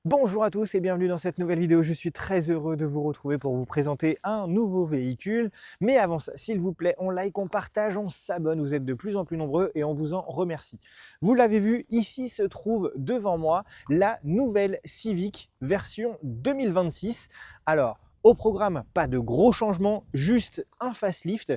Bonjour à tous et bienvenue dans cette nouvelle vidéo. Je suis très heureux de vous retrouver pour vous présenter un nouveau véhicule. Mais avant ça, s'il vous plaît, on like, on partage, on s'abonne. Vous êtes de plus en plus nombreux et on vous en remercie. Vous l'avez vu, ici se trouve devant moi la nouvelle Civic version 2026. Alors, au programme, pas de gros changements, juste un facelift.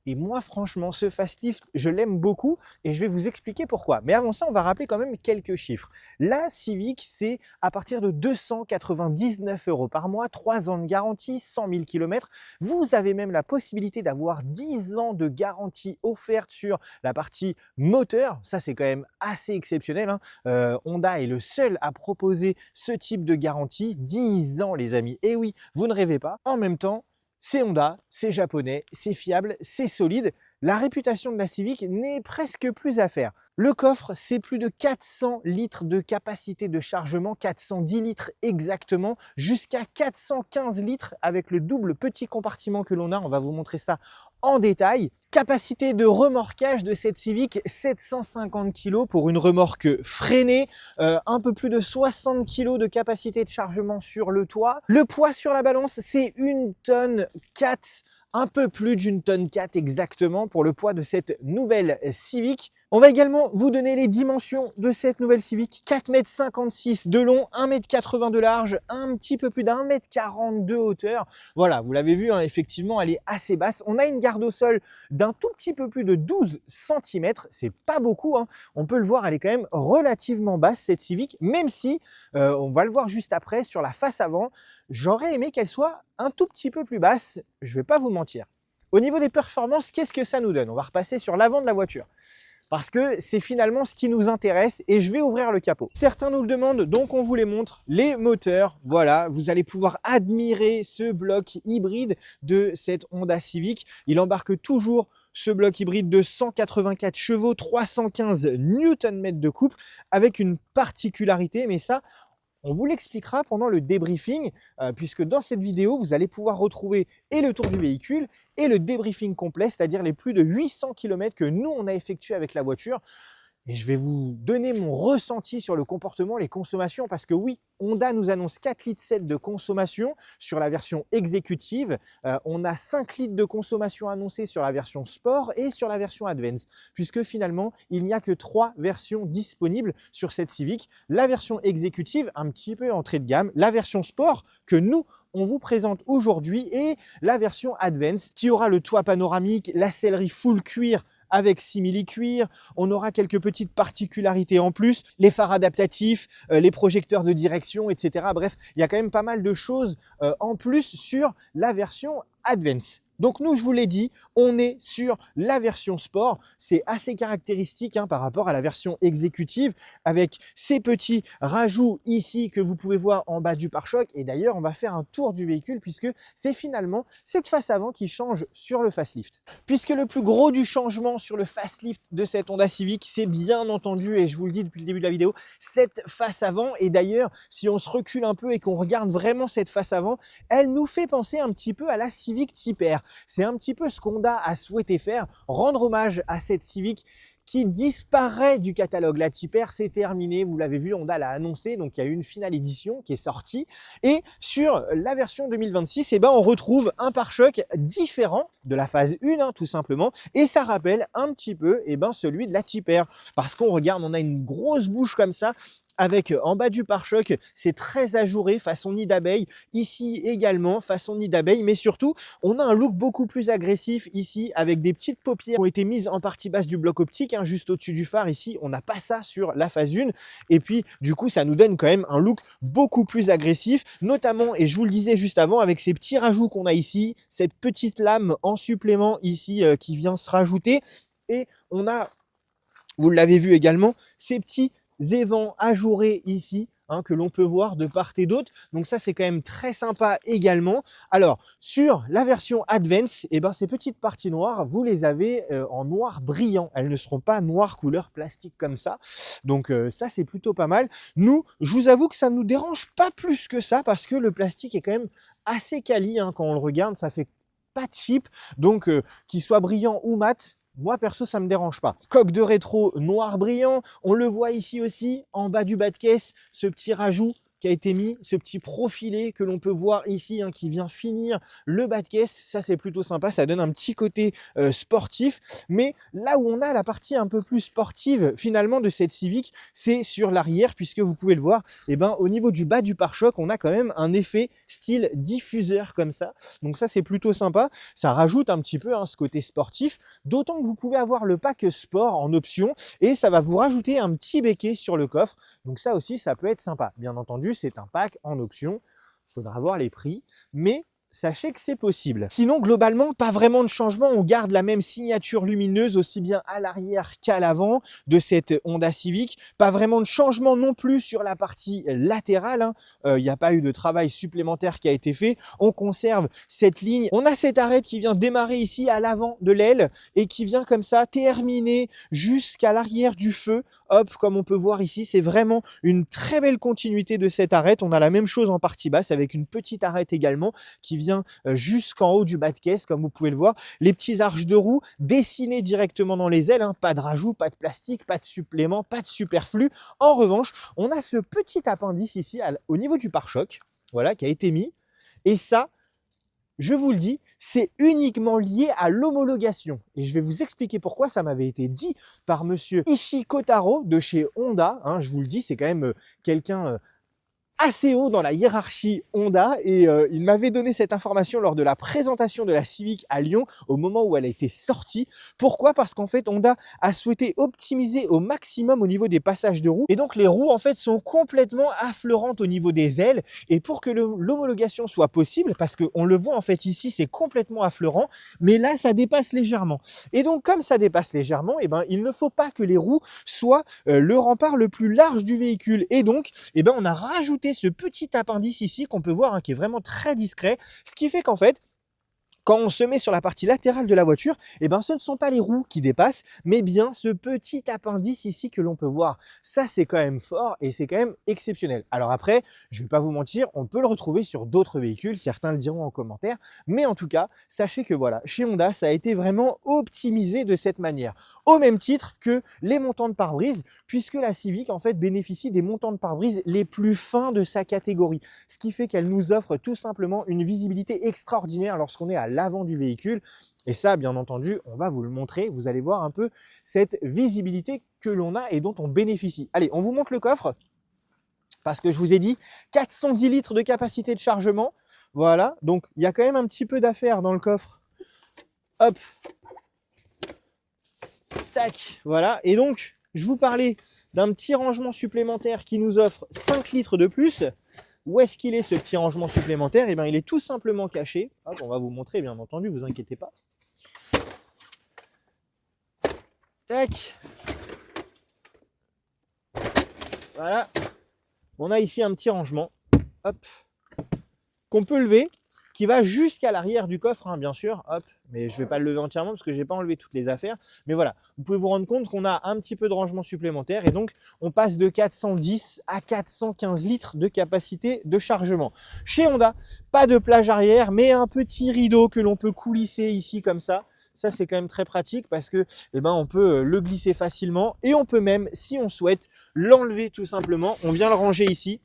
Et moi, franchement, ce facelift, je l'aime beaucoup et je vais vous expliquer pourquoi. Mais avant ça, on va rappeler quand même quelques chiffres. La Civic, c'est à partir de 299 € par mois, 3 ans de garantie, 100 000 km. Vous avez même la possibilité d'avoir 10 ans de garantie offerte sur la partie moteur. Ça, c'est quand même assez exceptionnel, hein. Honda est le seul à proposer ce type de garantie. 10 ans, les amis. Et oui, vous ne rêvez pas. En même temps, c'est Honda, c'est japonais, c'est fiable, c'est solide. La réputation de la Civic n'est presque plus à faire. Le coffre, c'est plus de 400 litres de capacité de chargement, 410 litres exactement, jusqu'à 415 litres avec le double petit compartiment que l'on a. On va vous montrer ça en détail. Capacité de remorquage de cette Civic, 750 kg pour une remorque freinée, un peu plus de 60 kg de capacité de chargement sur le toit. Le poids sur la balance, c'est 1 tonne 4, un peu plus d'1 tonne 4 exactement pour le poids de cette nouvelle Civic. On va également vous donner les dimensions de cette nouvelle Civic. 4,56 m de long, 1,80 m de large, un petit peu plus d'1,40 m de hauteur. Voilà, vous l'avez vu, hein, effectivement, elle est assez basse. On a une garde au sol d'un tout petit peu plus de 12 cm. C'est pas beaucoup, hein. On peut le voir, elle est quand même relativement basse, cette Civic, même si, on va le voir juste après, sur la face avant, j'aurais aimé qu'elle soit un tout petit peu plus basse. Je vais pas vous mentir. Au niveau des performances, qu'est-ce que ça nous donne? On va repasser sur l'avant de la voiture, parce que c'est finalement ce qui nous intéresse et je vais ouvrir le capot. Certains nous le demandent, donc on vous les montre. Les moteurs, voilà, vous allez pouvoir admirer ce bloc hybride de cette Honda Civic. Il embarque toujours ce bloc hybride de 184 chevaux, 315 Nm de couple, avec une particularité, mais ça, on vous l'expliquera pendant le débriefing, puisque dans cette vidéo, vous allez pouvoir retrouver et le tour du véhicule et le débriefing complet, c'est-à-dire les plus de 800 km que nous, on a effectué avec la voiture. Et je vais vous donner mon ressenti sur le comportement, les consommations, parce que oui, Honda nous annonce 4,7 litres de consommation sur la version exécutive. On a 5 litres de consommation annoncée sur la version Sport et sur la version Advance, puisque finalement, il n'y a que 3 versions disponibles sur cette Civic. La version exécutive, un petit peu entrée de gamme, la version Sport, que nous, on vous présente aujourd'hui, et la version Advance, qui aura le toit panoramique, la sellerie full cuir, avec simili-cuir, on aura quelques petites particularités en plus, les phares adaptatifs, les projecteurs de direction, etc. Bref, il y a quand même pas mal de choses en plus sur la version Advance. Donc nous, je vous l'ai dit, on est sur la version Sport. C'est assez caractéristique, hein, par rapport à la version exécutive, avec ces petits rajouts ici que vous pouvez voir en bas du pare-choc. Et d'ailleurs, on va faire un tour du véhicule puisque c'est finalement cette face avant qui change sur le facelift. Puisque le plus gros du changement sur le facelift de cette Honda Civic, c'est bien entendu, et je vous le dis depuis le début de la vidéo, cette face avant. Et d'ailleurs, si on se recule un peu et qu'on regarde vraiment cette face avant, elle nous fait penser un petit peu à la Civic Type R. C'est un petit peu ce qu'Honda a souhaité faire, rendre hommage à cette Civic qui disparaît du catalogue. La Type R, c'est terminé, vous l'avez vu, Honda l'a annoncé, donc il y a eu une finale édition qui est sortie. Et sur la version 2026, eh ben, on retrouve un pare-choc différent de la phase 1, hein, tout simplement, et ça rappelle un petit peu, eh ben, celui de la Type R, parce qu'on regarde, on a une grosse bouche comme ça, avec en bas du pare-choc, c'est très ajouré, façon nid d'abeille, ici également, façon nid d'abeille, mais surtout, on a un look beaucoup plus agressif ici, avec des petites paupières qui ont été mises en partie basse du bloc optique, hein, juste au-dessus du phare ici, on n'a pas ça sur la phase 1, et puis du coup, ça nous donne quand même un look beaucoup plus agressif, notamment, et je vous le disais juste avant, avec ces petits rajouts qu'on a ici, cette petite lame en supplément ici qui vient se rajouter, et on a, vous l'avez vu également, ces petits évents ajourés ici, hein, que l'on peut voir de part et d'autre. Donc ça, c'est quand même très sympa également. Alors, sur la version Advance, eh ben, ces petites parties noires, vous les avez en noir brillant. Elles ne seront pas noires couleur plastique comme ça. Donc ça, c'est plutôt pas mal. Nous, je vous avoue que ça ne nous dérange pas plus que ça, parce que le plastique est quand même assez quali, hein, quand on le regarde, ça fait pas cheap. Donc, qu'il soit brillant ou mat, moi perso ça me dérange pas. Coque de rétro noir brillant, on le voit ici aussi en bas du bas de caisse, ce petit rajout qui a été mis, ce petit profilé que l'on peut voir ici, hein, qui vient finir le bas de caisse. Ça, c'est plutôt sympa, ça donne un petit côté sportif. Mais là où on a la partie un peu plus sportive finalement de cette Civic, c'est sur l'arrière, puisque vous pouvez le voir, et ben, au niveau du bas du pare-choc, on a quand même un effet style diffuseur comme ça. Donc ça, c'est plutôt sympa. Ça rajoute un petit peu, hein, ce côté sportif, d'autant que vous pouvez avoir le pack sport en option et ça va vous rajouter un petit béquet sur le coffre. Donc ça aussi, ça peut être sympa. Bien entendu, c'est un pack en option. Il faudra voir les prix, mais sachez que c'est possible. Sinon, globalement, pas vraiment de changement. On garde la même signature lumineuse aussi bien à l'arrière qu'à l'avant de cette Honda Civic. Pas vraiment de changement non plus sur la partie latérale, hein. Il n'y a pas eu de travail supplémentaire qui a été fait. On conserve cette ligne. On a cette arête qui vient démarrer ici à l'avant de l'aile et qui vient comme ça terminer jusqu'à l'arrière du feu. Hop, comme on peut voir ici, c'est vraiment une très belle continuité de cette arête. On a la même chose en partie basse avec une petite arête également qui vient jusqu'en haut du bas de caisse, comme vous pouvez le voir. Les petits arches de roue dessinés directement dans les ailes, hein. Pas de rajout, pas de plastique, pas de supplément, pas de superflu. En revanche, on a ce petit appendice ici au niveau du pare-choc, voilà, qui a été mis. Et ça, je vous le dis, c'est uniquement lié à l'homologation. Et je vais vous expliquer pourquoi. Ça m'avait été dit par monsieur Ishii Kotaro de chez Honda. Hein, je vous le dis, c'est quand même quelqu'un assez haut dans la hiérarchie Honda et il m'avait donné cette information lors de la présentation de la Civic à Lyon au moment où elle a été sortie. Pourquoi? Parce qu'en fait Honda a souhaité optimiser au maximum au niveau des passages de roues et donc les roues en fait sont complètement affleurantes au niveau des ailes et pour que l'homologation soit possible, parce qu'on le voit en fait ici c'est complètement affleurant, mais là ça dépasse légèrement et donc comme ça dépasse légèrement, et ben il ne faut pas que les roues soient le rempart le plus large du véhicule et donc et ben on a rajouté ce petit appendice ici qu'on peut voir, hein, qui est vraiment très discret, ce qui fait qu'en fait quand on se met sur la partie latérale de la voiture, eh ben, ce ne sont pas les roues qui dépassent, mais bien ce petit appendice ici que l'on peut voir. Ça, c'est quand même fort et c'est quand même exceptionnel. Alors après, je ne vais pas vous mentir, on peut le retrouver sur d'autres véhicules, certains le diront en commentaire, mais en tout cas, sachez que voilà, chez Honda, ça a été vraiment optimisé de cette manière. Au même titre que les montants de pare-brise, puisque la Civic, en fait, bénéficie des montants de pare-brise les plus fins de sa catégorie, ce qui fait qu'elle nous offre tout simplement une visibilité extraordinaire lorsqu'on est à l'avant du véhicule. Et ça, bien entendu, on va vous le montrer. Vous allez voir un peu cette visibilité que l'on a et dont on bénéficie. Allez, on vous montre le coffre parce que je vous ai dit 410 litres de capacité de chargement. Voilà, donc il y a quand même un petit peu d'affaires dans le coffre. Hop, tac, voilà. Et donc, je vous parlais d'un petit rangement supplémentaire qui nous offre 5 litres de plus. Où est-ce qu'il est ce petit rangement supplémentaire? Eh bien, il est tout simplement caché. Hop, on va vous montrer, bien entendu, vous inquiétez pas. Tac. Voilà. On a ici un petit rangement. Hop. Qu'on peut lever, qui va jusqu'à l'arrière du coffre, hein, bien sûr. Hop. Mais je ne vais pas le lever entièrement parce que je n'ai pas enlevé toutes les affaires. Mais voilà, vous pouvez vous rendre compte qu'on a un petit peu de rangement supplémentaire et donc on passe de 410 à 415 litres de capacité de chargement. Chez Honda, pas de plage arrière, mais un petit rideau que l'on peut coulisser ici comme ça. Ça, c'est quand même très pratique parce que eh ben, on peut le glisser facilement et on peut même, si on souhaite, l'enlever tout simplement. On vient le ranger ici.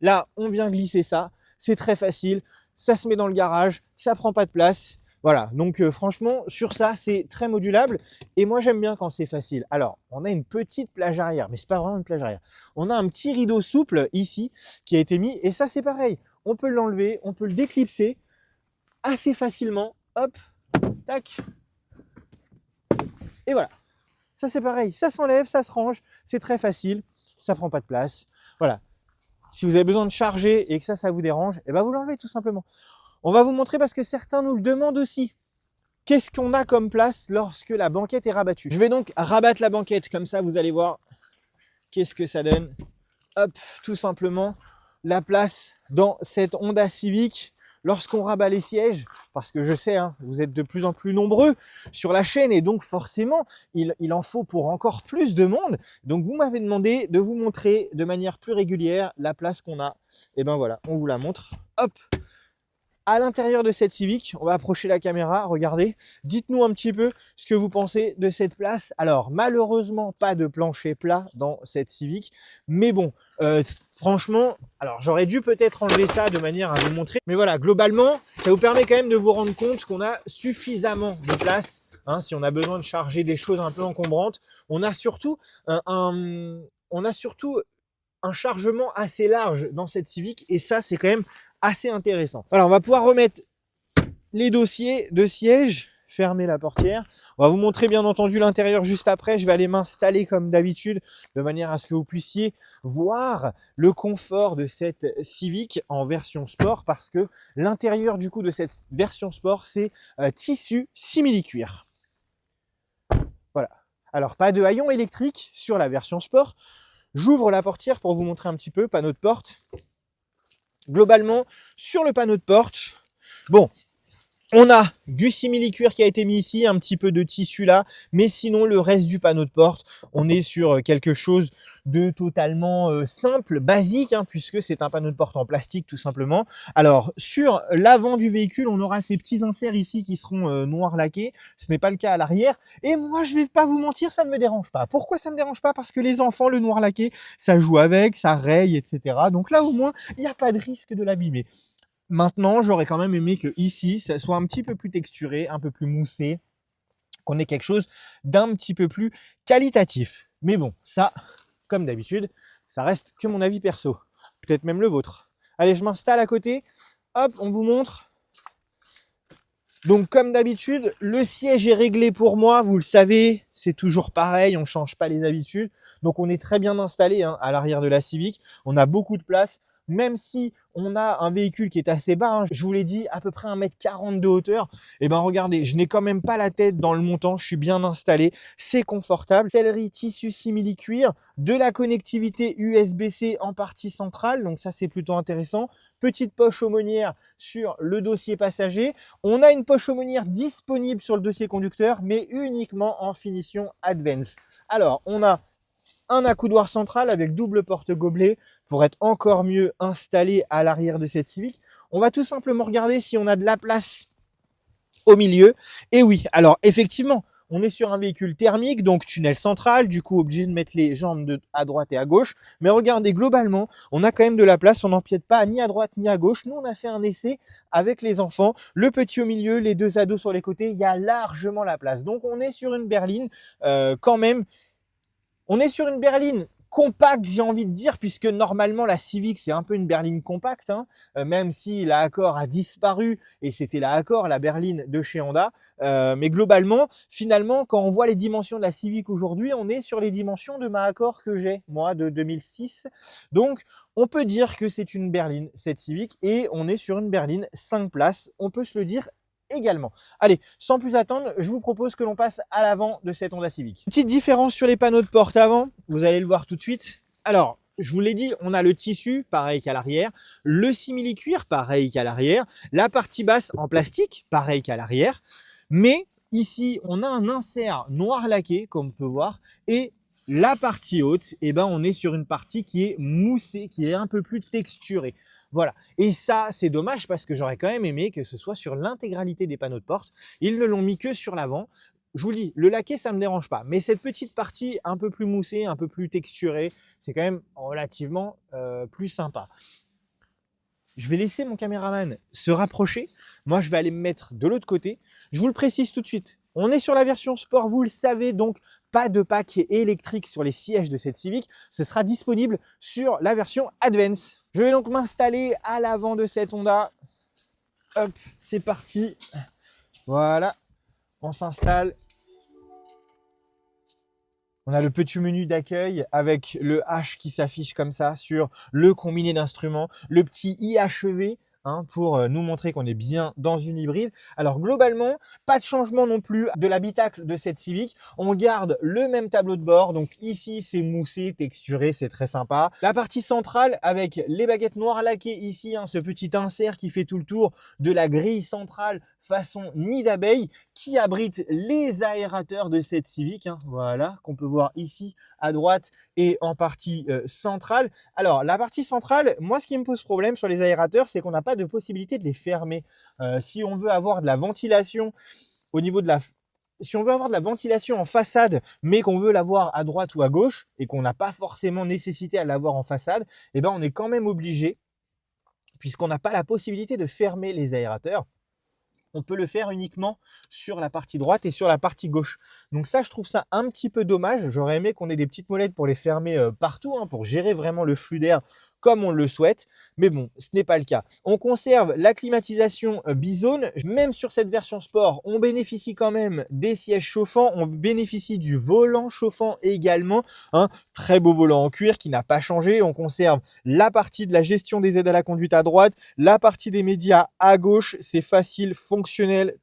Là, on vient glisser ça. C'est très facile. Ça se met dans le garage. Ça prend pas de place. Voilà, donc franchement, sur ça, c'est très modulable et moi, j'aime bien quand c'est facile. Alors, on a une petite plage arrière, mais c'est pas vraiment une plage arrière. On a un petit rideau souple ici qui a été mis et ça, c'est pareil. On peut l'enlever, on peut le déclipser assez facilement. Hop, tac. Et voilà, ça, c'est pareil. Ça s'enlève, ça se range, c'est très facile, ça prend pas de place. Voilà, si vous avez besoin de charger et que ça vous dérange, eh ben, vous l'enlevez tout simplement. On va vous montrer parce que certains nous le demandent aussi. Qu'est-ce qu'on a comme place lorsque la banquette est rabattue? Je vais donc rabattre la banquette, comme ça vous allez voir qu'est-ce que ça donne. Hop, tout simplement, la place dans cette Honda Civic lorsqu'on rabat les sièges, parce que je sais, hein, vous êtes de plus en plus nombreux sur la chaîne et donc forcément, il en faut pour encore plus de monde. Donc vous m'avez demandé de vous montrer de manière plus régulière la place qu'on a. Et ben voilà, on vous la montre. Hop. À l'intérieur de cette Civic, on va approcher la caméra, regardez. Dites-nous un petit peu ce que vous pensez de cette place. Alors, malheureusement, pas de plancher plat dans cette Civic, mais bon, franchement, alors j'aurais dû peut-être enlever ça de manière à vous montrer, mais voilà, globalement, ça vous permet quand même de vous rendre compte qu'on a suffisamment de place. Hein, si on a besoin de charger des choses un peu encombrantes, on a surtout on a surtout un chargement assez large dans cette Civic et ça, c'est quand même assez intéressant. Voilà, on va pouvoir remettre les dossiers de siège, fermer la portière. On va vous montrer bien entendu l'intérieur juste après. Je vais aller m'installer comme d'habitude de manière à ce que vous puissiez voir le confort de cette Civic en version sport parce que l'intérieur du coup de cette version sport, c'est tissu simili-cuir. Voilà. Alors, pas de haillons électriques sur la version sport. J'ouvre la portière pour vous montrer un petit peu, panneau de porte. Globalement, sur le panneau de porte, bon, on a du simili-cuir qui a été mis ici, un petit peu de tissu là, mais sinon le reste du panneau de porte, on est sur quelque chose de totalement simple, basique, hein, puisque c'est un panneau de porte en plastique tout simplement. Alors sur l'avant du véhicule, on aura ces petits inserts ici qui seront noirs laqués, ce n'est pas le cas à l'arrière, et moi je vais pas vous mentir, ça ne me dérange pas. Pourquoi ça me dérange pas? Parce que les enfants, le noir laqué, ça joue avec, ça raye, etc. Donc là au moins, il n'y a pas de risque de l'abîmer. Maintenant, j'aurais quand même aimé que ici, ça soit un petit peu plus texturé, un peu plus moussé, qu'on ait quelque chose d'un petit peu plus qualitatif. Mais bon, ça, comme d'habitude, ça reste que mon avis perso. Peut-être même le vôtre. Allez, je m'installe à côté. Hop, on vous montre. Donc, comme d'habitude, le siège est réglé pour moi. Vous le savez, c'est toujours pareil. On ne change pas les habitudes. Donc, on est très bien installé hein, à l'arrière de la Civic. On a beaucoup de place. Même si on a un véhicule qui est assez bas, hein, je vous l'ai dit, à peu près 1m40 de hauteur, et ben regardez, je n'ai quand même pas la tête dans le montant, je suis bien installé, c'est confortable. Sellerie tissu simili-cuir, de la connectivité USB-C en partie centrale, donc ça c'est plutôt intéressant. Petite poche aumônière sur le dossier passager. On a une poche aumônière disponible sur le dossier conducteur, mais uniquement en finition Advance. Alors, on a un accoudoir central avec double porte-gobelet pour être encore mieux installé à l'arrière de cette Civic. On va tout simplement regarder si on a de la place au milieu. Et oui, alors effectivement, on est sur un véhicule thermique, donc tunnel central, du coup obligé de mettre les jambes à droite et à gauche. Mais regardez, globalement, on a quand même de la place, on n'empiète pas ni à droite ni à gauche. Nous, on a fait un essai avec les enfants, le petit au milieu, les deux ados sur les côtés, il y a largement la place. Donc on est sur une berline quand même. On est sur une berline compacte, j'ai envie de dire, puisque normalement la Civic c'est un peu une berline compacte, hein, même si la Accord a disparu et c'était la Accord, la berline de chez Honda. Mais globalement, finalement, quand on voit les dimensions de la Civic aujourd'hui, on est sur les dimensions de ma Accord que j'ai, moi, de 2006. Donc, on peut dire que c'est une berline, cette Civic, et on est sur une berline 5 places, on peut se le dire également. Allez, sans plus attendre, je vous propose que l'on passe à l'avant de cette Honda Civic. Petite différence sur les panneaux de porte avant, vous allez le voir tout de suite. Alors, je vous l'ai dit, on a le tissu, pareil qu'à l'arrière, le simili-cuir, pareil qu'à l'arrière, la partie basse en plastique, pareil qu'à l'arrière, mais ici, on a un insert noir laqué, comme on peut voir, et la partie haute, eh ben, on est sur une partie qui est moussée, qui est un peu plus texturée. Voilà. Et ça, c'est dommage parce que j'aurais quand même aimé que ce soit sur l'intégralité des panneaux de porte. Ils ne l'ont mis que sur l'avant. Je vous le dis, le laqué, ça ne me dérange pas. Mais cette petite partie un peu plus moussée, un peu plus texturée, c'est quand même relativement plus sympa. Je vais laisser mon caméraman se rapprocher. Moi, je vais aller me mettre de l'autre côté. Je vous le précise tout de suite. On est sur la version sport, vous le savez, donc pas de pack électrique sur les sièges de cette Civic. Ce sera disponible sur la version Advance. Je vais donc m'installer à l'avant de cette Honda. Hop, c'est parti. Voilà, on s'installe. On a le petit menu d'accueil avec le H qui s'affiche comme ça sur le combiné d'instruments, le petit IHEV hein, pour nous montrer qu'on est bien dans une hybride. Alors globalement, pas de changement non plus de l'habitacle de cette Civic. On garde le même tableau de bord. Donc ici, c'est moussé, texturé, c'est très sympa. La partie centrale avec les baguettes noires laquées ici, hein, ce petit insert qui fait tout le tour de la grille centrale façon nid d'abeille qui abrite les aérateurs de cette Civic. Hein, voilà, qu'on peut voir ici à droite et en partie centrale. Alors, la partie centrale, moi, ce qui me pose problème sur les aérateurs, c'est qu'on n'a pas pas de possibilité de les fermer. Si on veut avoir de la ventilation au niveau de la si on veut avoir de la ventilation en façade, mais qu'on veut l'avoir à droite ou à gauche et qu'on n'a pas forcément nécessité à l'avoir en façade, eh ben on est quand même obligé, puisqu'on n'a pas la possibilité de fermer les aérateurs, on peut le faire uniquement sur la partie droite et sur la partie gauche. Donc ça, je trouve ça un petit peu dommage. J'aurais aimé qu'on ait des petites molettes pour les fermer partout, hein, pour gérer vraiment le flux d'air comme on le souhaite. Mais bon, ce n'est pas le cas. On conserve la climatisation bizone. Même sur cette version sport, on bénéficie quand même des sièges chauffants. On bénéficie du volant chauffant également. Un très beau volant en cuir qui n'a pas changé. On conserve la partie de la gestion des aides à la conduite à droite, la partie des médias à gauche. C'est facile, fonctionnel.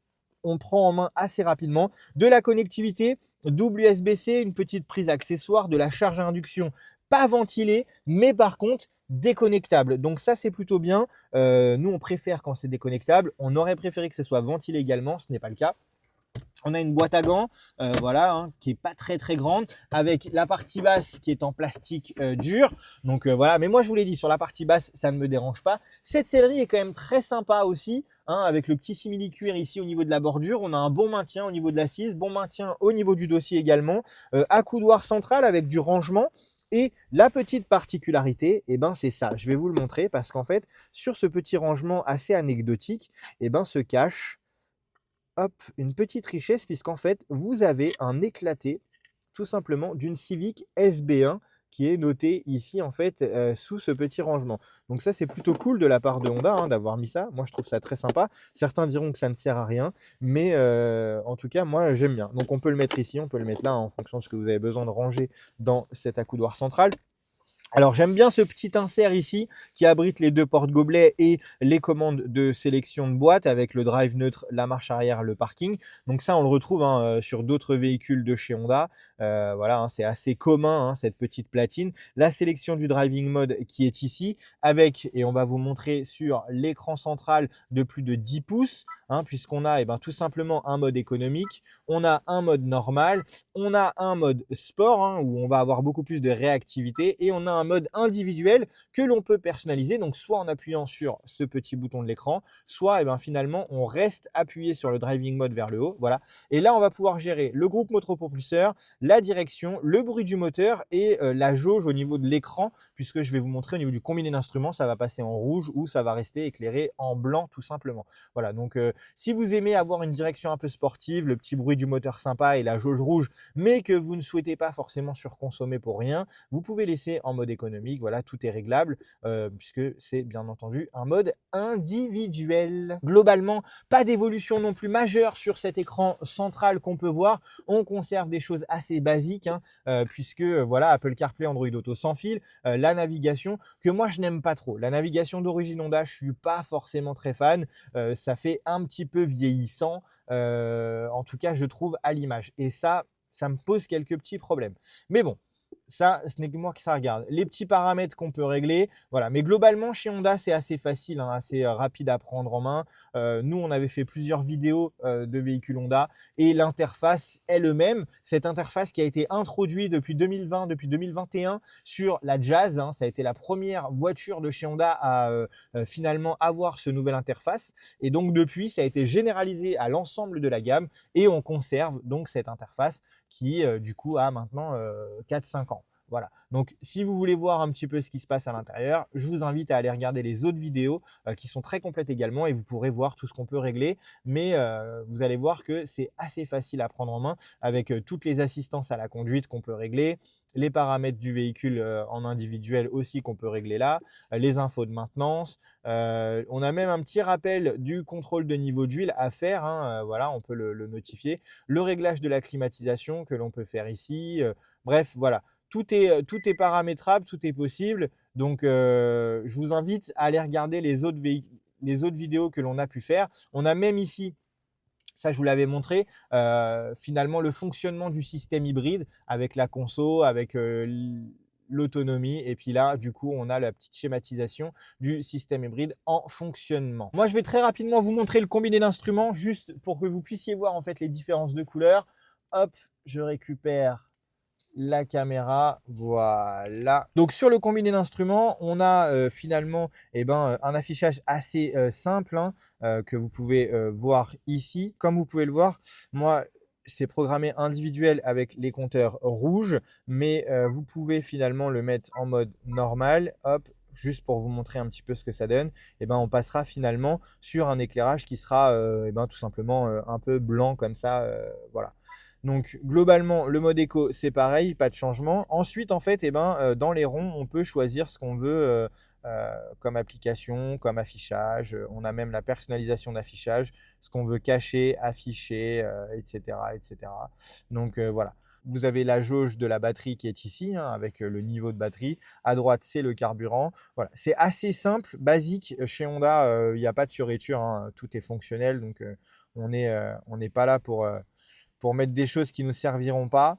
On prend en main assez rapidement. De la connectivité, double USB-C, une petite prise accessoire, de la charge à induction pas ventilée, mais par contre déconnectable. Donc ça, c'est plutôt bien. Nous, on préfère quand c'est déconnectable. On aurait préféré que ce soit ventilé également. Ce n'est pas le cas. On a une boîte à gants, voilà, hein, qui est pas très grande, avec la partie basse qui est en plastique dur. Donc voilà, mais moi je vous l'ai dit, sur la partie basse, ça ne me dérange pas. Cette sellerie est quand même très sympa aussi, hein, avec le petit simili-cuir ici au niveau de la bordure. On a un bon maintien au niveau de l'assise, bon maintien au niveau du dossier également. Accoudoir central avec du rangement. Et la petite particularité, eh ben, c'est ça. Je vais vous le montrer parce qu'en fait, sur ce petit rangement assez anecdotique, eh ben, se cache hop, une petite richesse puisqu'en fait, vous avez un éclaté tout simplement d'une Civic SB1 qui est notée ici en fait sous ce petit rangement. Donc ça, c'est plutôt cool de la part de Honda hein, d'avoir mis ça. Moi, je trouve ça très sympa. Certains diront que ça ne sert à rien, mais en tout cas, moi, j'aime bien. Donc on peut le mettre ici, on peut le mettre là en fonction de ce que vous avez besoin de ranger dans cet accoudoir central. Alors j'aime bien ce petit insert ici qui abrite les deux porte-gobelets et les commandes de sélection de boîte avec le drive neutre, la marche arrière, le parking. Donc ça on le retrouve hein, sur d'autres véhicules de chez Honda. Voilà, hein, c'est assez commun hein, cette petite platine. La sélection du driving mode qui est ici avec, et on va vous montrer sur l'écran central de plus de 10 pouces, hein, puisqu'on a tout simplement un mode économique, on a un mode normal, on a un mode sport hein, où on va avoir beaucoup plus de réactivité et on a un mode individuel que l'on peut personnaliser, donc soit en appuyant sur ce petit bouton de l'écran, soit finalement on reste appuyé sur le driving mode vers le haut, voilà. Et là on va pouvoir gérer le groupe motopropulseur, la direction, le bruit du moteur et la jauge au niveau de l'écran, puisque je vais vous montrer au niveau du combiné d'instruments, ça va passer en rouge ou ça va rester éclairé en blanc tout simplement. Voilà, donc si vous aimez avoir une direction un peu sportive, le petit bruit du moteur sympa et la jauge rouge, mais que vous ne souhaitez pas forcément surconsommer pour rien, vous pouvez laisser en mode économique. Voilà, tout est réglable puisque c'est bien entendu un mode individuel. Globalement, pas d'évolution non plus majeure sur cet écran central qu'on peut voir. On conserve des choses assez basiques hein, puisque voilà, Apple CarPlay, Android Auto sans fil, la navigation que moi je n'aime pas trop. La navigation d'origine Honda, je suis pas forcément très fan. Ça fait un petit peu vieillissant, en tout cas je trouve à l'image. Et ça me pose quelques petits problèmes. Mais bon, ça, ce n'est que moi qui ça regarde. Les petits paramètres qu'on peut régler, voilà. Mais globalement, chez Honda, c'est assez facile, hein, assez rapide à prendre en main. Nous, on avait fait plusieurs vidéos de véhicules Honda et l'interface est le même. Cette interface qui a été introduite depuis 2020, depuis 2021 sur la Jazz. Hein, ça a été la première voiture de chez Honda à finalement avoir ce nouvel interface. Et donc, depuis, ça a été généralisé à l'ensemble de la gamme et on conserve donc cette interface qui, du coup, a maintenant 4-5 ans. Voilà, donc si vous voulez voir un petit peu ce qui se passe à l'intérieur, je vous invite à aller regarder les autres vidéos qui sont très complètes également et vous pourrez voir tout ce qu'on peut régler. Mais vous allez voir que c'est assez facile à prendre en main avec toutes les assistances à la conduite qu'on peut régler, les paramètres du véhicule en individuel aussi qu'on peut régler là, les infos de maintenance. On a même un petit rappel du contrôle de niveau d'huile à faire, hein, voilà, on peut le notifier. Le réglage de la climatisation que l'on peut faire ici. Bref, voilà. Tout est paramétrable, tout est possible. Donc, je vous invite à aller regarder les autres vidéos que l'on a pu faire. On a même ici, ça je vous l'avais montré, finalement le fonctionnement du système hybride avec la conso, avec l'autonomie. Et puis là, du coup, on a la petite schématisation du système hybride en fonctionnement. Moi, je vais très rapidement vous montrer le combiné d'instruments juste pour que vous puissiez voir en fait les différences de couleurs. Hop, je récupère la caméra, voilà. Donc sur le combiné d'instruments, on a finalement un affichage assez simple hein, que vous pouvez voir ici. Comme vous pouvez le voir, moi c'est programmé individuel avec les compteurs rouges, mais vous pouvez finalement le mettre en mode normal. Hop, juste pour vous montrer un petit peu ce que ça donne. On passera finalement sur un éclairage qui sera tout simplement un peu blanc comme ça, voilà. Donc globalement, le mode éco, c'est pareil, pas de changement. Ensuite, en fait, dans les ronds, on peut choisir ce qu'on veut comme application, comme affichage. On a même la personnalisation d'affichage, ce qu'on veut cacher, afficher, etc., etc. Donc voilà. Vous avez la jauge de la batterie qui est ici, hein, avec le niveau de batterie. À droite, c'est le carburant. Voilà. C'est assez simple, basique. Chez Honda, il n'y a pas de fioriture, hein, tout est fonctionnel. Donc on n'est pas là pour mettre des choses qui ne nous serviront pas.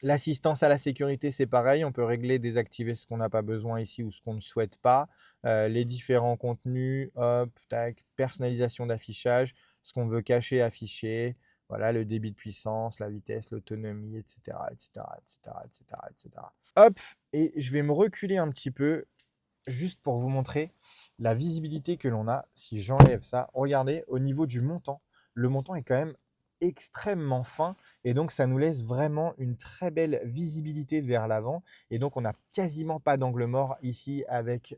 L'assistance à la sécurité, c'est pareil. On peut régler, désactiver ce qu'on n'a pas besoin ici ou ce qu'on ne souhaite pas. Les différents contenus, hop, tac, personnalisation d'affichage, ce qu'on veut cacher, afficher. Voilà, le débit de puissance, la vitesse, l'autonomie, etc., etc., etc., etc., etc. Hop, et je vais me reculer un petit peu juste pour vous montrer la visibilité que l'on a. Si j'enlève ça, regardez, au niveau du montant, le montant est quand même extrêmement fin et donc ça nous laisse vraiment une très belle visibilité vers l'avant et donc on n'a quasiment pas d'angle mort ici avec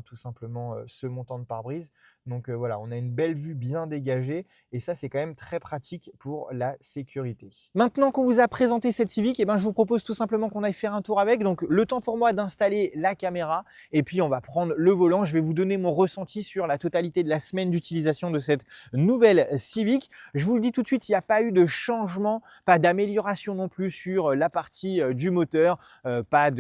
tout simplement ce montant de pare-brise. Donc voilà, on a une belle vue bien dégagée et ça c'est quand même très pratique pour la sécurité. Maintenant qu'on vous a présenté cette Civic, je vous propose tout simplement qu'on aille faire un tour avec. Donc le temps pour moi d'installer la caméra et puis on va prendre le volant. Je vais vous donner mon ressenti sur la totalité de la semaine d'utilisation de cette nouvelle Civic. Je vous le dis tout de suite, il n'y a pas eu de changement, pas d'amélioration non plus sur la partie du moteur, pas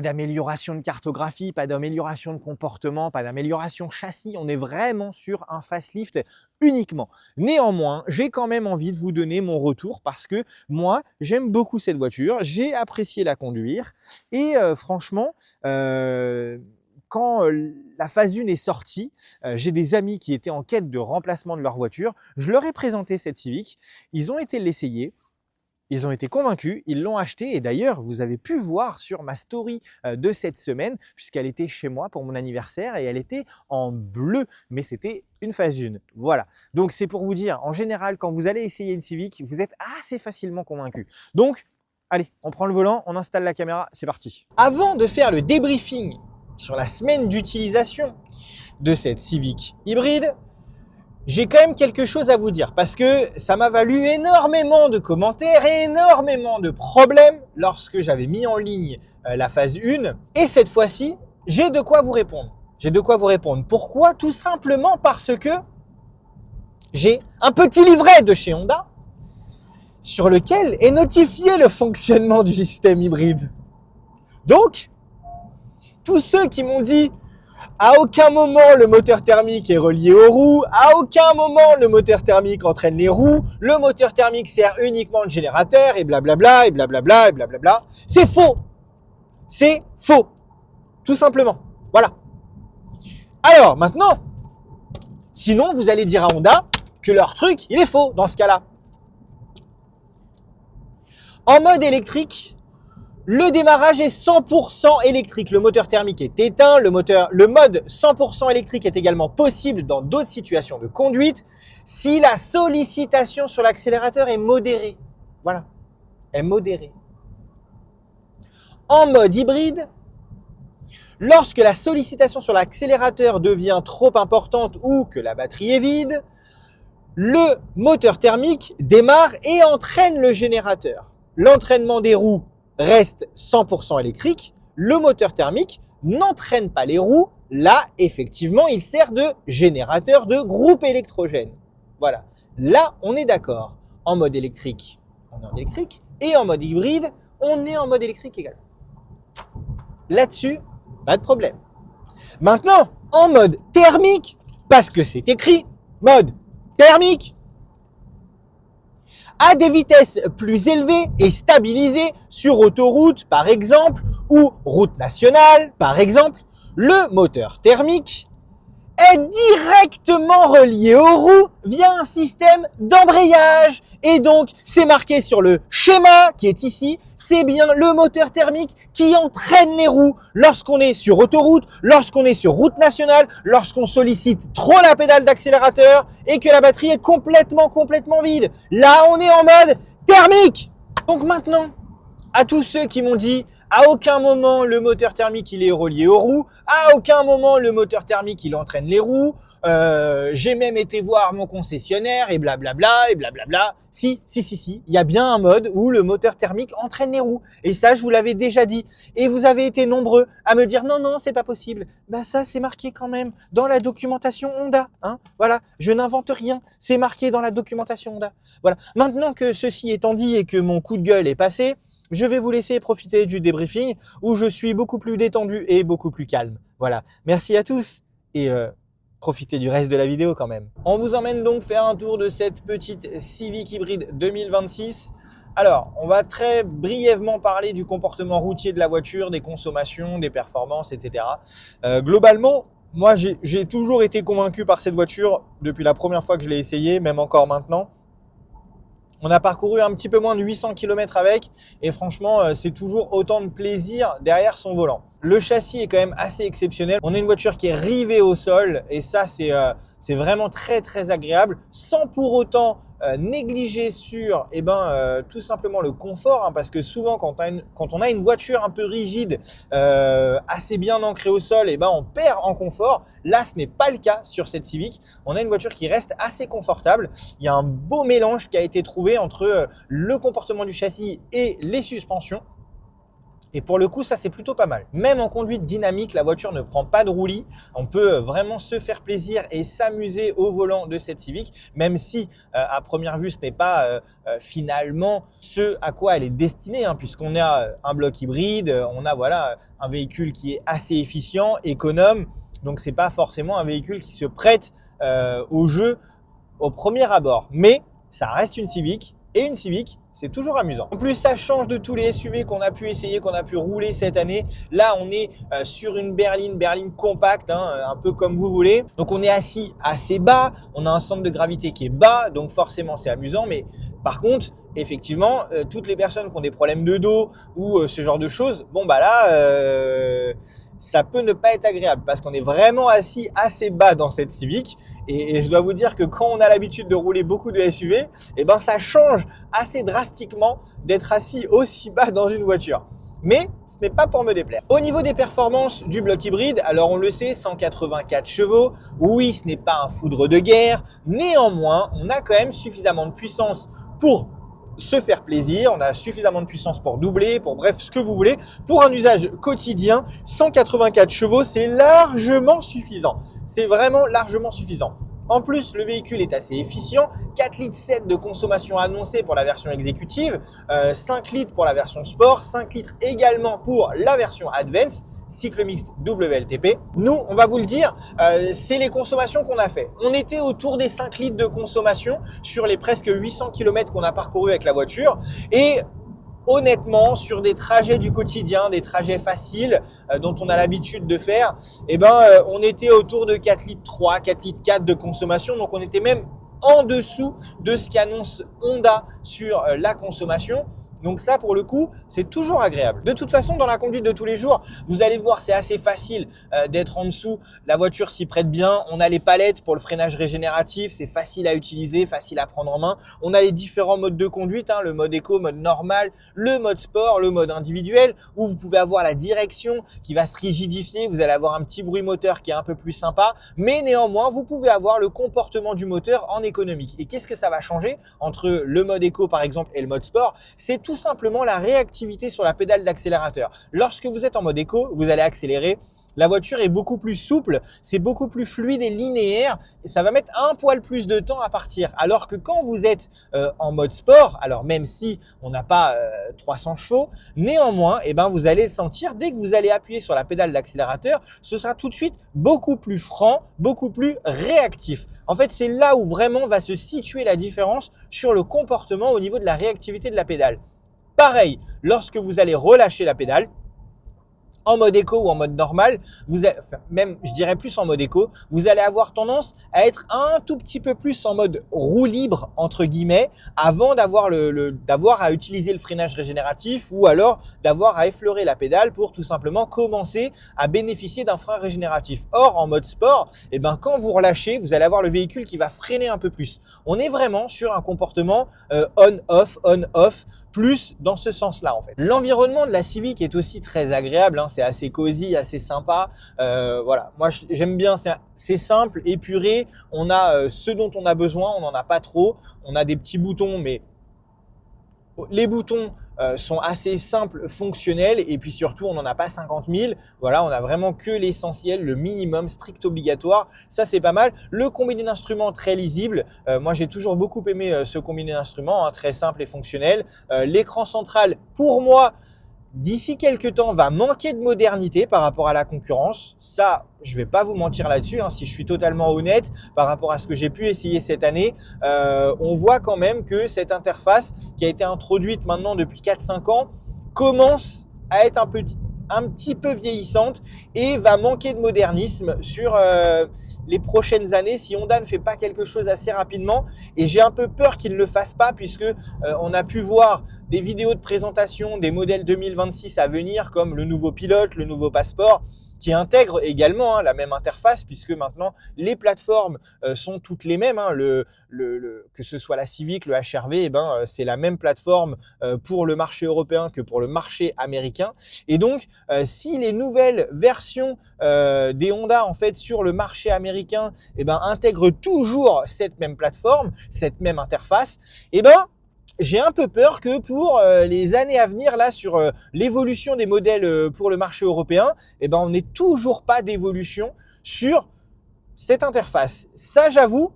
d'amélioration de cartographie, pas d'amélioration de comportement, pas d'amélioration châssis. On est vraiment sur un facelift uniquement. Néanmoins, j'ai quand même envie de vous donner mon retour parce que moi, j'aime beaucoup cette voiture. J'ai apprécié la conduire et franchement, quand la phase 1 est sortie, j'ai des amis qui étaient en quête de remplacement de leur voiture. Je leur ai présenté cette Civic. Ils ont été l'essayer. Ils ont été convaincus, ils l'ont acheté et d'ailleurs, vous avez pu voir sur ma story de cette semaine, puisqu'elle était chez moi pour mon anniversaire et elle était en bleu, mais c'était une phase 1. Voilà, donc c'est pour vous dire, en général, quand vous allez essayer une Civic, vous êtes assez facilement convaincu. Donc, allez, on prend le volant, on installe la caméra, c'est parti. Avant de faire le débriefing sur la semaine d'utilisation de cette Civic hybride, j'ai quand même quelque chose à vous dire parce que ça m'a valu énormément de commentaires et énormément de problèmes lorsque j'avais mis en ligne la phase 1. Et cette fois-ci, j'ai de quoi vous répondre. J'ai de quoi vous répondre. Pourquoi? Tout simplement parce que j'ai un petit livret de chez Honda sur lequel est notifié le fonctionnement du système hybride. Donc, tous ceux qui m'ont dit à aucun moment le moteur thermique est relié aux roues, à aucun moment le moteur thermique entraîne les roues, le moteur thermique sert uniquement de générateur et blablabla et blablabla et blablabla. C'est faux. C'est faux. Tout simplement. Voilà. Alors maintenant, sinon vous allez dire à Honda que leur truc, il est faux dans ce cas-là. En mode électrique, le démarrage est 100% électrique. Le moteur thermique est éteint. Le mode 100% électrique est également possible dans d'autres situations de conduite si la sollicitation sur l'accélérateur est modérée. Voilà, est modérée. En mode hybride, lorsque la sollicitation sur l'accélérateur devient trop importante ou que la batterie est vide, le moteur thermique démarre et entraîne le générateur. L'entraînement des roues reste 100% électrique, le moteur thermique n'entraîne pas les roues. Là, effectivement, il sert de générateur de groupe électrogène. Voilà, là, on est d'accord. En mode électrique, on est en électrique, et en mode hybride, on est en mode électrique également. Là-dessus, pas de problème. Maintenant, en mode thermique, parce que c'est écrit, mode thermique, à des vitesses plus élevées et stabilisées sur autoroute par exemple ou route nationale par exemple, le moteur thermique est directement relié aux roues via un système d'embrayage. Et donc, c'est marqué sur le schéma qui est ici, c'est bien le moteur thermique qui entraîne les roues lorsqu'on est sur autoroute, lorsqu'on est sur route nationale, lorsqu'on sollicite trop la pédale d'accélérateur et que la batterie est complètement vide. Là, on est en mode thermique. Donc maintenant, à tous ceux qui m'ont dit à aucun moment le moteur thermique il est relié aux roues, à aucun moment le moteur thermique il entraîne les roues, j'ai même été voir mon concessionnaire et blablabla et blablabla. Si, il y a bien un mode où le moteur thermique entraîne les roues. Et ça, je vous l'avais déjà dit. Et vous avez été nombreux à me dire non, c'est pas possible. Bah ça, c'est marqué quand même dans la documentation Honda. Hein, voilà, je n'invente rien. C'est marqué dans la documentation Honda. Voilà. Maintenant que ceci étant dit et que mon coup de gueule est passé, je vais vous laisser profiter du débriefing où je suis beaucoup plus détendu et beaucoup plus calme. Voilà. Merci à tous et profitez du reste de la vidéo quand même. On vous emmène donc faire un tour de cette petite Civic hybride 2026. Alors, on va très brièvement parler du comportement routier de la voiture, des consommations, des performances, etc. Globalement, moi, j'ai toujours été convaincu par cette voiture depuis la première fois que je l'ai essayée, même encore maintenant. On a parcouru un petit peu moins de 800 km avec et franchement, c'est toujours autant de plaisir derrière son volant. Le châssis est quand même assez exceptionnel. On a une voiture qui est rivée au sol et ça, c'est vraiment très agréable sans pour autant négliger sur tout simplement le confort hein, parce que souvent quand on a une voiture un peu rigide, assez bien ancrée au sol, on perd en confort. Là, ce n'est pas le cas sur cette Civic. On a une voiture qui reste assez confortable. Il y a un beau mélange qui a été trouvé entre le comportement du châssis et les suspensions. Et pour le coup, ça c'est plutôt pas mal. Même en conduite dynamique, la voiture ne prend pas de roulis. On peut vraiment se faire plaisir et s'amuser au volant de cette Civic, même si à première vue, ce n'est pas finalement ce à quoi elle est destinée, hein, puisqu'on a un bloc hybride, on a voilà un véhicule qui est assez efficient, économe. Donc c'est pas forcément un véhicule qui se prête au jeu au premier abord. Mais ça reste une Civic. Et une Civic, c'est toujours amusant. En plus, ça change de tous les SUV qu'on a pu essayer, qu'on a pu rouler cette année. Là, on est sur une berline compacte, hein, un peu comme vous voulez. Donc, on est assis assez bas. On a un centre de gravité qui est bas. Donc, forcément, c'est amusant. Mais par contre, effectivement, toutes les personnes qui ont des problèmes de dos ou ce genre de choses, bon, bah là, ça peut ne pas être agréable parce qu'on est vraiment assis assez bas dans cette Civic et je dois vous dire que quand on a l'habitude de rouler beaucoup de SUV, ça change assez drastiquement d'être assis aussi bas dans une voiture. Mais ce n'est pas pour me déplaire. Au niveau des performances du bloc hybride, alors on le sait, 184 chevaux, oui, ce n'est pas un foudre de guerre, néanmoins, on a quand même suffisamment de puissance pour se faire plaisir, on a suffisamment de puissance pour doubler, pour bref, ce que vous voulez. Pour un usage quotidien, 184 chevaux, c'est largement suffisant. C'est vraiment largement suffisant. En plus, le véhicule est assez efficient, 4,7 litres de consommation annoncée pour la version exécutive, 5 litres pour la version sport, 5 litres également pour la version Advance, cycle mixte WLTP. Nous, on va vous le dire, c'est les consommations qu'on a fait. On était autour des 5 litres de consommation sur les presque 800 km qu'on a parcouru avec la voiture et honnêtement, sur des trajets du quotidien, des trajets faciles dont on a l'habitude de faire, on était autour de 4 litres 3, 4 litres 4 de consommation. Donc, on était même en dessous de ce qu'annonce Honda sur la consommation. Donc ça, pour le coup, c'est toujours agréable. De toute façon, dans la conduite de tous les jours, vous allez le voir, c'est assez facile d'être en dessous. La voiture s'y prête bien. On a les palettes pour le freinage régénératif. C'est facile à utiliser, facile à prendre en main. On a les différents modes de conduite, hein, le mode éco, mode normal, le mode sport, le mode individuel, où vous pouvez avoir la direction qui va se rigidifier. Vous allez avoir un petit bruit moteur qui est un peu plus sympa. Mais néanmoins, vous pouvez avoir le comportement du moteur en économique. Et qu'est-ce que ça va changer entre le mode éco, par exemple, et le mode sport? C'est tout simplement la réactivité sur la pédale d'accélérateur. Lorsque vous êtes en mode éco, vous allez accélérer. La voiture est beaucoup plus souple, c'est beaucoup plus fluide et linéaire et ça va mettre un poil plus de temps à partir. Alors que quand vous êtes en mode sport, alors même si on n'a pas 300 chevaux, néanmoins, vous allez sentir dès que vous allez appuyer sur la pédale d'accélérateur, ce sera tout de suite beaucoup plus franc, beaucoup plus réactif. En fait, c'est là où vraiment va se situer la différence sur le comportement au niveau de la réactivité de la pédale. Pareil, lorsque vous allez relâcher la pédale, en mode éco ou en mode normal, même je dirais plus en mode éco, vous allez avoir tendance à être un tout petit peu plus en mode roue libre entre guillemets avant d'avoir d'avoir à utiliser le freinage régénératif ou alors d'avoir à effleurer la pédale pour tout simplement commencer à bénéficier d'un frein régénératif. Or en mode sport, eh ben, quand vous relâchez, vous allez avoir le véhicule qui va freiner un peu plus. On est vraiment sur un comportement on-off, plus dans ce sens-là en fait. L'environnement de la Civic est aussi très agréable, hein, c'est assez cosy, assez sympa. Voilà, moi j'aime bien, c'est simple, épuré. On a ce dont on a besoin, on n'en a pas trop. On a des petits boutons, mais les boutons sont assez simples, fonctionnels, et puis surtout on n'en a pas 50 000. Voilà, on a vraiment que l'essentiel, le minimum strict obligatoire. Ça c'est pas mal. Le combiné d'instruments très lisible. Moi j'ai toujours beaucoup aimé ce combiné d'instruments, hein, très simple et fonctionnel. L'écran central, pour moi, d'ici quelques temps, va manquer de modernité par rapport à la concurrence. Ça, je vais pas vous mentir là-dessus, hein, si je suis totalement honnête par rapport à ce que j'ai pu essayer cette année. On voit quand même que cette interface qui a été introduite maintenant depuis 4-5 ans commence à être un petit peu vieillissante et va manquer de modernisme sur les prochaines années si Honda ne fait pas quelque chose assez rapidement. Et j'ai un peu peur qu'il ne le fasse pas puisque on a pu voir des vidéos de présentation des modèles 2026 à venir comme le nouveau Pilote, le nouveau Passport, qui intègrent également la même interface puisque maintenant les plateformes sont toutes les mêmes. Hein, que ce soit la Civic, le HR-V, eh ben, c'est la même plateforme pour le marché européen que pour le marché américain. Et donc, si les nouvelles versions des Honda en fait sur le marché américain eh ben, intègrent toujours cette même plateforme, cette même interface, eh ben, j'ai un peu peur que pour les années à venir là sur l'évolution des modèles pour le marché européen, eh ben on n'ait toujours pas d'évolution sur cette interface. Ça, j'avoue,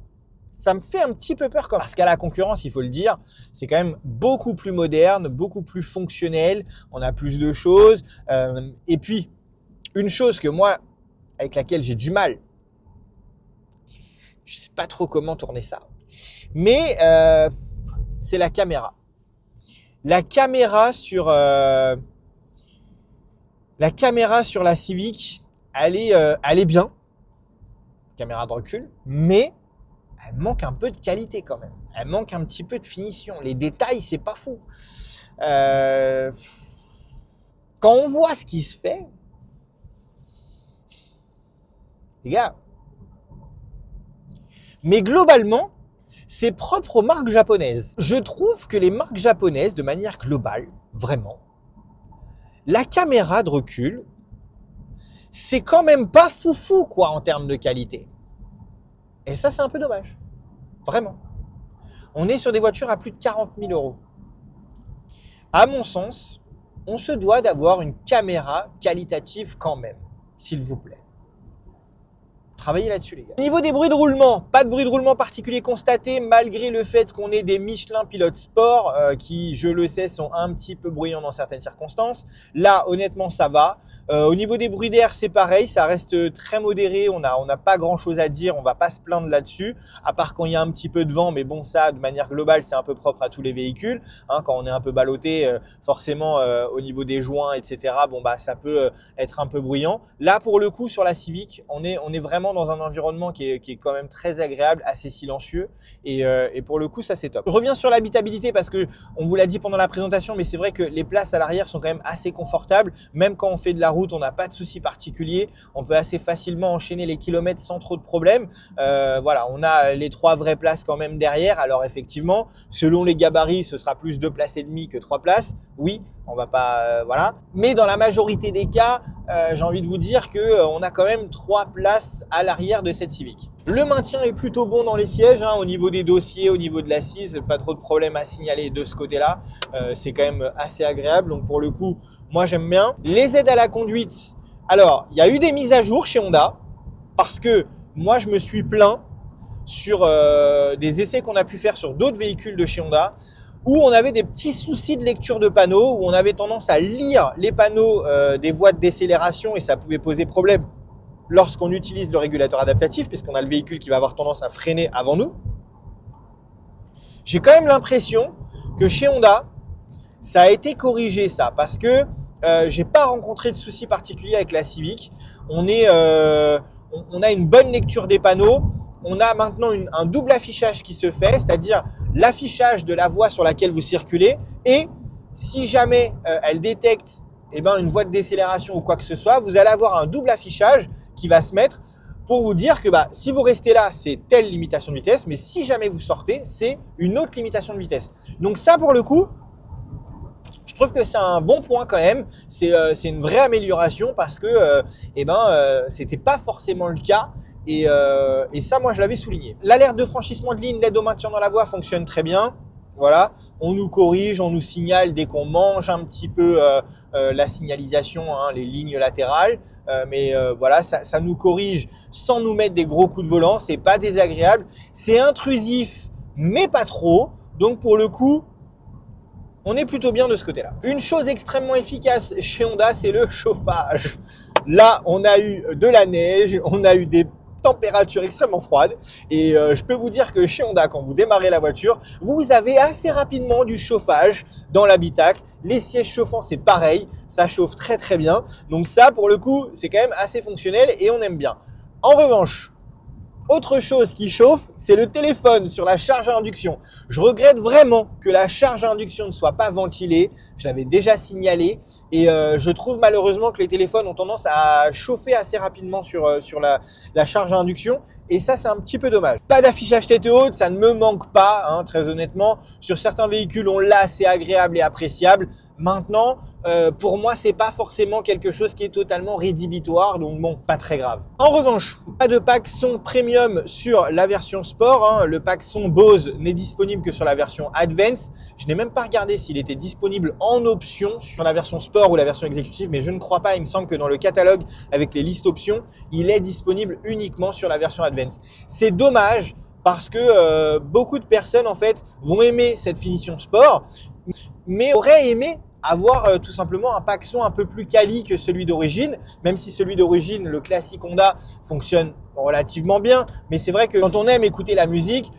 ça me fait un petit peu peur parce qu'à la concurrence, il faut le dire, c'est quand même beaucoup plus moderne, beaucoup plus fonctionnel. On a plus de choses. Et puis, une chose que moi, avec laquelle j'ai du mal, je sais pas trop comment tourner ça, mais c'est la caméra. La caméra sur la Civic, elle est bien, caméra de recul, mais elle manque un peu de qualité quand même. Elle manque un petit peu de finition. Les détails, c'est pas fou. Quand on voit ce qui se fait, les gars, mais globalement, c'est propre aux marques japonaises. Je trouve que les marques japonaises, de manière globale, vraiment, la caméra de recul, c'est quand même pas foufou quoi en termes de qualité. Et ça, c'est un peu dommage. Vraiment. On est sur des voitures à plus de 40 000 €. À mon sens, on se doit d'avoir une caméra qualitative quand même, s'il vous plaît. Travaillez là-dessus les gars. Au niveau des bruits de roulement, pas de bruit de roulement particulier constaté malgré le fait qu'on ait des Michelin Pilot Sport qui, je le sais, sont un petit peu bruyants dans certaines circonstances. Là, honnêtement, ça va. Au niveau des bruits d'air, c'est pareil, ça reste très modéré. On n'a pas grand-chose à dire, on va pas se plaindre là-dessus, à part quand il y a un petit peu de vent. Mais bon, ça, de manière globale, c'est un peu propre à tous les véhicules. Hein, quand on est un peu ballotté, forcément, au niveau des joints, etc. Bon bah, ça peut être un peu bruyant. Là, pour le coup, sur la Civic, on est vraiment dans un environnement qui est quand même très agréable, assez silencieux et pour le coup ça c'est top. Je reviens sur l'habitabilité parce que on vous l'a dit pendant la présentation, mais c'est vrai que les places à l'arrière sont quand même assez confortables. Même quand on fait de la route, on n'a pas de soucis particuliers. On peut assez facilement enchaîner les kilomètres sans trop de problèmes. Voilà, on a les 3 vraies places quand même derrière. Alors effectivement, selon les gabarits, ce sera plus 2 places et demie que 3 places. Oui, on va pas voilà. Mais dans la majorité des cas, j'ai envie de vous dire que on a quand même 3 places à l'arrière de cette Civic. Le maintien est plutôt bon dans les sièges, hein, au niveau des dossiers, au niveau de l'assise, pas trop de problèmes à signaler de ce côté-là. C'est quand même assez agréable. Donc pour le coup, moi j'aime bien. Les aides à la conduite. Alors, il y a eu des mises à jour chez Honda parce que moi je me suis plaint sur des essais qu'on a pu faire sur d'autres véhicules de chez Honda, où on avait des petits soucis de lecture de panneaux, où on avait tendance à lire les panneaux des voies de décélération et ça pouvait poser problème lorsqu'on utilise le régulateur adaptatif, puisqu'on a le véhicule qui va avoir tendance à freiner avant nous. J'ai quand même l'impression que chez Honda, ça a été corrigé ça, parce que j'ai pas rencontré de soucis particuliers avec la Civic. On a une bonne lecture des panneaux. On a maintenant un double affichage qui se fait, c'est-à-dire l'affichage de la voie sur laquelle vous circulez et si jamais elle détecte une voie de décélération ou quoi que ce soit, vous allez avoir un double affichage qui va se mettre pour vous dire que si vous restez là, c'est telle limitation de vitesse, mais si jamais vous sortez, c'est une autre limitation de vitesse. Donc ça, pour le coup, je trouve que c'est un bon point quand même. C'est une vraie amélioration parce que c'était pas forcément le cas. Et ça, moi, je l'avais souligné. L'alerte de franchissement de ligne, l'aide au maintien dans la voie fonctionne très bien. Voilà, on nous corrige, on nous signale dès qu'on mange un petit peu la signalisation, les lignes latérales. Voilà, ça nous corrige sans nous mettre des gros coups de volant. C'est pas désagréable, c'est intrusif, mais pas trop. Donc pour le coup, on est plutôt bien de ce côté-là. Une chose extrêmement efficace chez Honda, c'est le chauffage. Là, on a eu de la neige, on a eu des température extrêmement froide et je peux vous dire que chez Honda, quand vous démarrez la voiture, vous avez assez rapidement du chauffage dans l'habitacle. Les sièges chauffants, c'est pareil, ça chauffe très très bien. Donc ça, pour le coup, c'est quand même assez fonctionnel et on aime bien. En revanche, autre chose qui chauffe, c'est le téléphone sur la charge à induction. Je regrette vraiment que la charge à induction ne soit pas ventilée. Je l'avais déjà signalé et je trouve malheureusement que les téléphones ont tendance à chauffer assez rapidement sur la charge à induction. Et ça, c'est un petit peu dommage. Pas d'affichage tête haute, ça ne me manque pas, très honnêtement. Sur certains véhicules, on l'a, c'est agréable et appréciable. Maintenant, pour moi, c'est pas forcément quelque chose qui est totalement rédhibitoire, donc bon, pas très grave. En revanche, pas de pack son premium sur la version sport. Le pack son Bose n'est disponible que sur la version Advance. Je n'ai même pas regardé s'il était disponible en option sur la version sport ou la version exécutive, mais je ne crois pas. Il me semble que dans le catalogue avec les listes options, il est disponible uniquement sur la version Advance. C'est dommage parce que beaucoup de personnes en fait vont aimer cette finition sport, mais auraient aimé avoir tout simplement un pack son un peu plus quali que celui d'origine, même si celui d'origine, le classique Honda, fonctionne relativement bien. Mais c'est vrai que quand on aime écouter la musique,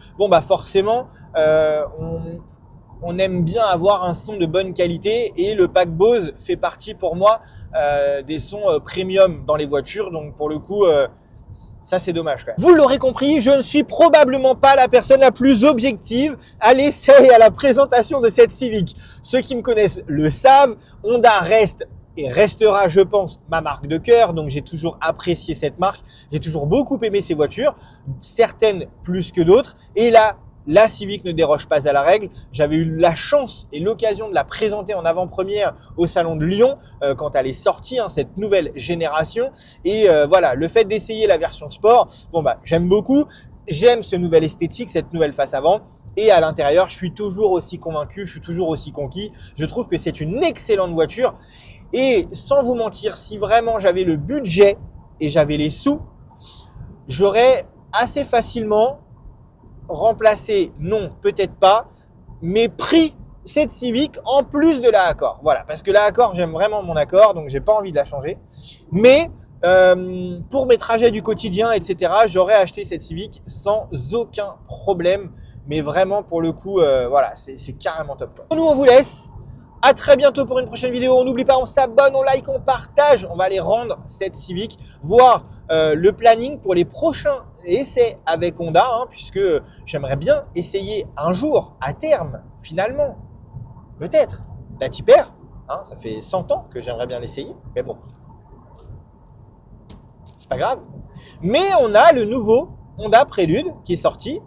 forcément, on aime bien avoir un son de bonne qualité et le pack Bose fait partie pour moi des sons premium dans les voitures. Donc pour le coup, ça, c'est dommage quand même. Vous l'aurez compris, je ne suis probablement pas la personne la plus objective à l'essai et à la présentation de cette Civic. Ceux qui me connaissent le savent, Honda reste et restera, je pense, ma marque de cœur. Donc, j'ai toujours apprécié cette marque. J'ai toujours beaucoup aimé ces voitures, certaines plus que d'autres. Et là, la Civic ne déroge pas à la règle. J'avais eu la chance et l'occasion de la présenter en avant-première au salon de Lyon quand elle est sortie, cette nouvelle génération. Et voilà, le fait d'essayer la version sport, j'aime beaucoup. J'aime ce nouvel esthétique, cette nouvelle face avant. Et à l'intérieur, je suis toujours aussi convaincu, je suis toujours aussi conquis. Je trouve que c'est une excellente voiture. Et sans vous mentir, si vraiment j'avais le budget et j'avais les sous, j'aurais assez facilement remplacer, non, peut-être pas, mais pris cette Civic en plus de la Accord. Voilà, parce que la Accord, j'aime vraiment mon Accord, donc j'ai pas envie de la changer. Mais pour mes trajets du quotidien, etc., j'aurais acheté cette Civic sans aucun problème. Mais vraiment, pour le coup, voilà, c'est carrément top. Nous, on vous laisse. À très bientôt pour une prochaine vidéo. On n'oublie pas, on s'abonne, on like, on partage. On va aller rendre cette Civic, voir le planning pour les prochains essais avec Honda, puisque j'aimerais bien essayer un jour, à terme, finalement, peut-être, la Type R. Ça fait 100 ans que j'aimerais bien l'essayer, mais bon, c'est pas grave. Mais on a le nouveau Honda Prélude qui est sorti,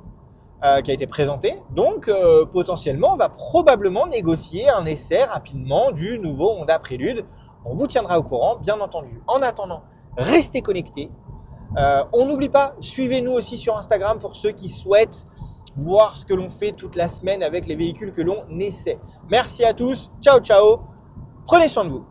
qui a été présenté. Donc, potentiellement, on va probablement négocier un essai rapidement du nouveau Honda Prélude. On vous tiendra au courant, bien entendu. En attendant, restez connectés. On n'oublie pas, suivez-nous aussi sur Instagram pour ceux qui souhaitent voir ce que l'on fait toute la semaine avec les véhicules que l'on essaie. Merci à tous. Ciao, ciao. Prenez soin de vous.